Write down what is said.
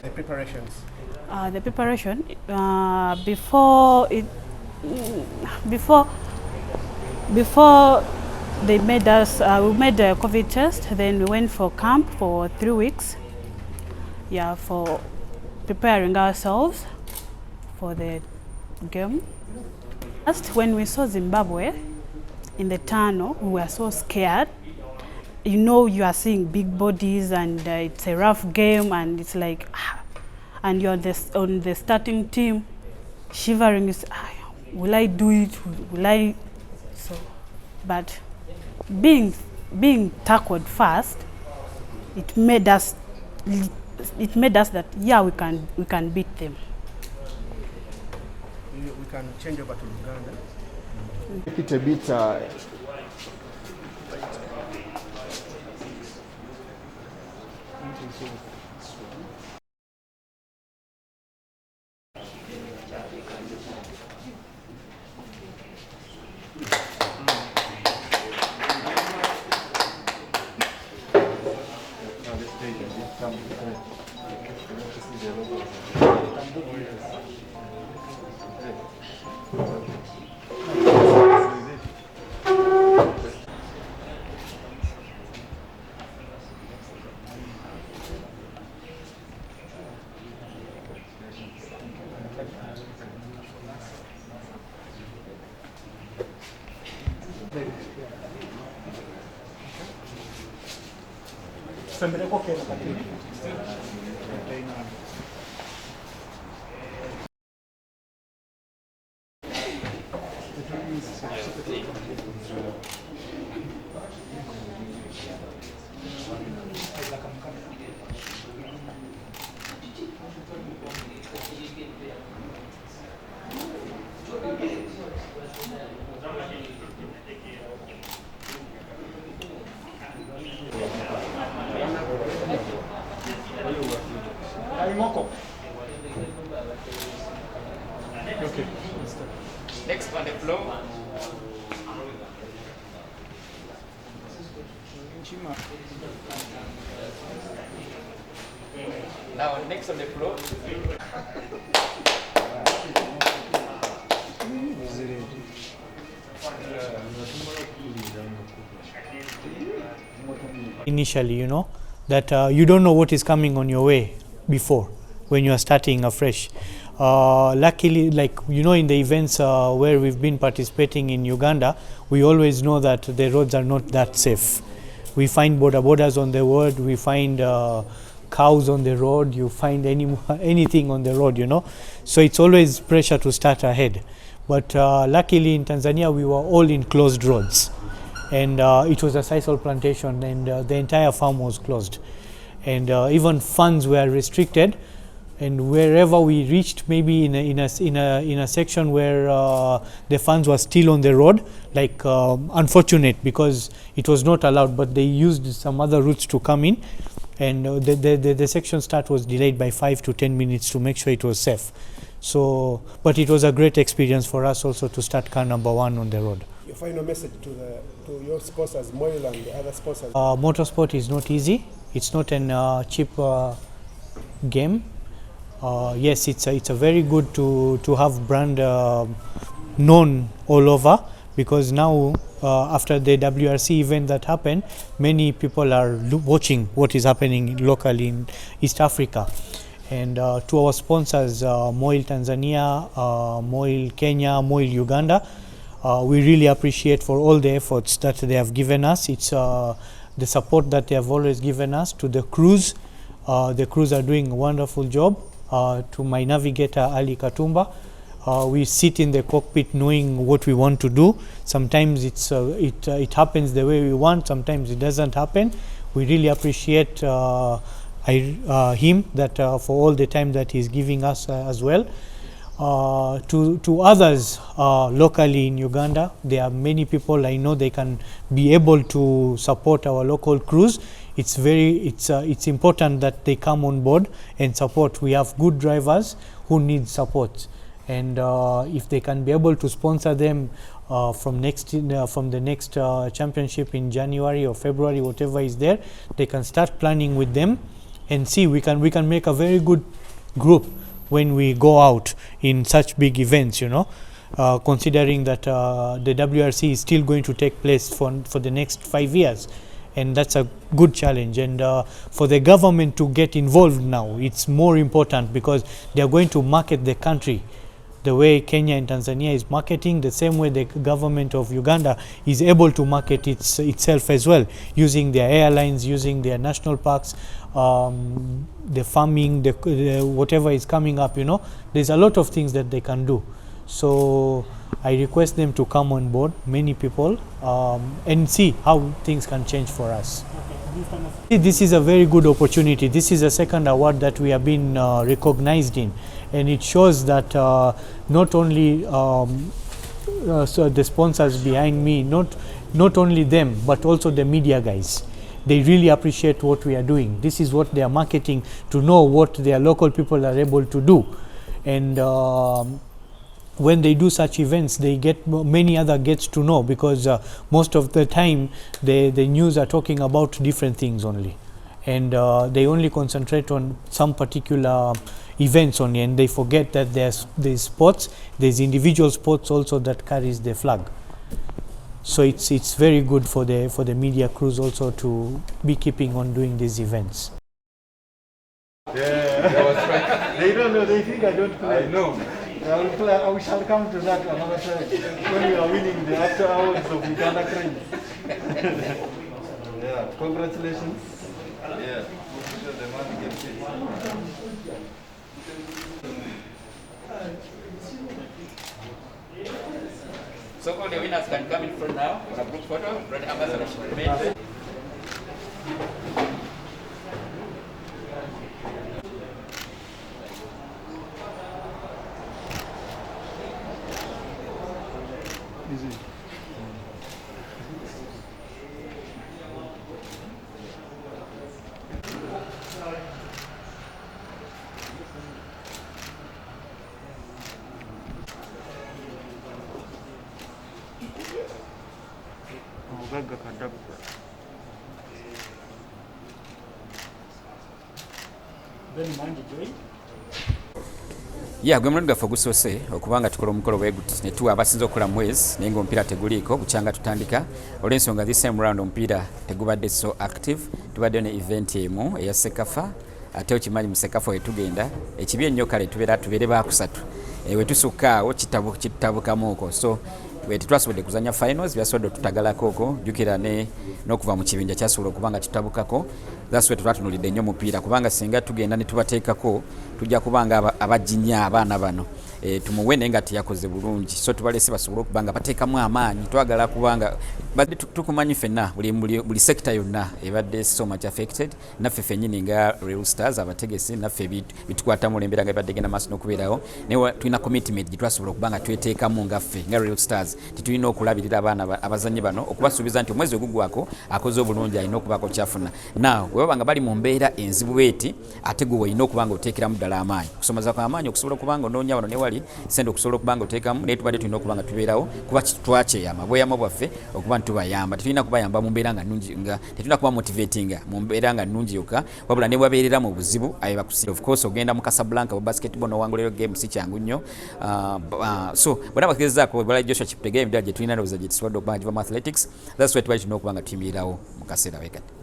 The preparations. The preparation before it before before they made us we made a COVID test, then we went for camp for 3 weeks, yeah, for preparing ourselves for the game. First, when we saw Zimbabwe in the tunnel, we were so scared. You know, you are seeing big bodies and it's a rough game, and it's like and you're on the starting team, shivering. Is will I do it? Will I? So, but being tackled fast, it made us that yeah, we can beat them. We can change over to Uganda. It a bit. Okay. Next on the floor. Now next on the floor. Initially, you know, that you don't know what is coming on your way before when you are starting afresh. Luckily, like, you know, in the events where we've been participating in Uganda, we always know that the roads are not that safe. We find borders on the road, we find cows on the road, you find anything on the road, you know. So it's always pressure to start ahead. But luckily in Tanzania, we were all in closed roads. And it was a sisal plantation, and the entire farm was closed. And even funds were restricted. And wherever we reached, maybe in a section where the funds were still on the road, like unfortunate because it was not allowed, but they used some other routes to come in, and the section start was delayed by 5 to 10 minutes to make sure it was safe. So, but it was a great experience for us also to start car number 1 on the road. Your final message to your sponsors, Moil and the other sponsors? Motorsport is not easy. It's not a cheap game. Yes, it's a very good to have brand known all over, because now after the WRC event that happened, many people are watching what is happening locally in East Africa. And to our sponsors, Moil Tanzania, Moil Kenya, Moil Uganda, we really appreciate for all the efforts that they have given us. It's the support that they have always given us. To the crews, the crews are doing a wonderful job. To my navigator Ali Katumba, we sit in the cockpit knowing what we want to do. Sometimes it happens the way we want, sometimes it doesn't happen. We really appreciate him that for all the time that he's giving us as well. To others locally in Uganda, there are many people I know they can be able to support our local crews. It's important that they come on board and support. We have good drivers who need support, and if they can be able to sponsor them from the next championship in January or February, whatever is there, they can start planning with them and see we can make a very good group when we go out in such big events, you know, considering that the WRC is still going to take place for the next 5 years, and that's a good challenge. And for the government to get involved now, it's more important because they are going to market the country the way Kenya and Tanzania is marketing, the same way the government of Uganda is able to market itself as well, using their airlines, using their national parks, the farming, the whatever is coming up, you know. There's a lot of things that they can do. So I request them to come on board, many people, and see how things can change for us. This is a very good opportunity. This is the second award that we have been recognized in, and it shows that not only so the sponsors behind me, not only them, but also the media guys. They really appreciate what we are doing. This is what they are marketing, to know what their local people are able to do. And when they do such events, they get many other gets to know, because most of the time the news are talking about different things only, and they only concentrate on some particular events only, and they forget that there's sports, there's individual sports also that carries the flag. So it's very good for the media crews also to be keeping on doing these events. Yeah. They don't know, they think I don't play. I know. We shall come to that another time when we are winning the after hours of Uganda Cranes. Yeah, congratulations. Yeah. So all the winners can come in front now for a group photo. Brand ambassador should remain. Yeah, gwe mulungi gaffe ogusoose okubanga tukola omukolo bwe guti ne tuwa abasinze okukola mu mwezi naye ng'omupiira teguliiko bukyanga tutandika olw'ensonga this time round omupiira tegubadde so active. Tubaddeyo ne event emu eya Sekafa, ate okimanyi mu Sekafa we tugenda ekibi ennyo kale tubeere bakusatu we tusukka awo kitabukamuuko, so tetwasobodde kuzanya finals, byasobodde tutagalako okwo, jjukira n'okuva mu kibinja kyasobola okubanga tutabukako. That's why twatunulidde nnyo omupiira, kubanga singa tugenda ne tubateekako tujja kubanga abajinya abaana bano tumuwe naye nga teyakoze bulungi, so tubalese basobole okubanga bateekamu amaanyi. Twagala kubanga tukumanyi ffenna buli sector yonna ebadde so much affected, naffe ffennyini nga Real Stars abategesi naffe bitukwata mu lembera nga ebadde genda maaso n'okubeerawo, naye tulina commitment gye twasobola okubanga tweteekamu ngaffe nga Real Stars. Tetulina okulabirira abaana abazannyi bano okubasuubiza nti omwezi ogugwako akoze obulungi alina okubaako kyafuna. Now bwe baba nga bali mu mbeera enzibu bweti, ate gwe olina okubanga oteekeramu ddala amaanyi, okusomoza kw'amaanyi okusobola okubanga onoonya wano ne wali sente okusobola okubanga oteekamu, naye tubadde tulina okubanga tubeerawo kuba twakyeyama bweyamo bwaffe okuba ntitubayamba. Tetulina kubayamba mu mbeera nga nnungi, nga tetulina kuba motivatinga mu mbeera nga nnungi yokka, wabula ne wabeerera mu buzibu aye bakusinga. Of course ogenda mu Casablanca mu basketball n'owangulayo game si kyangu nnyo, so bwena bagezaako bwala Joshua Cheptegei emidala gye tulina ndowooza gye tusobodde okubanga giva mu athletics. That's why tubali tulina okubanga tuyimirirawo mu kaseera bwe kati.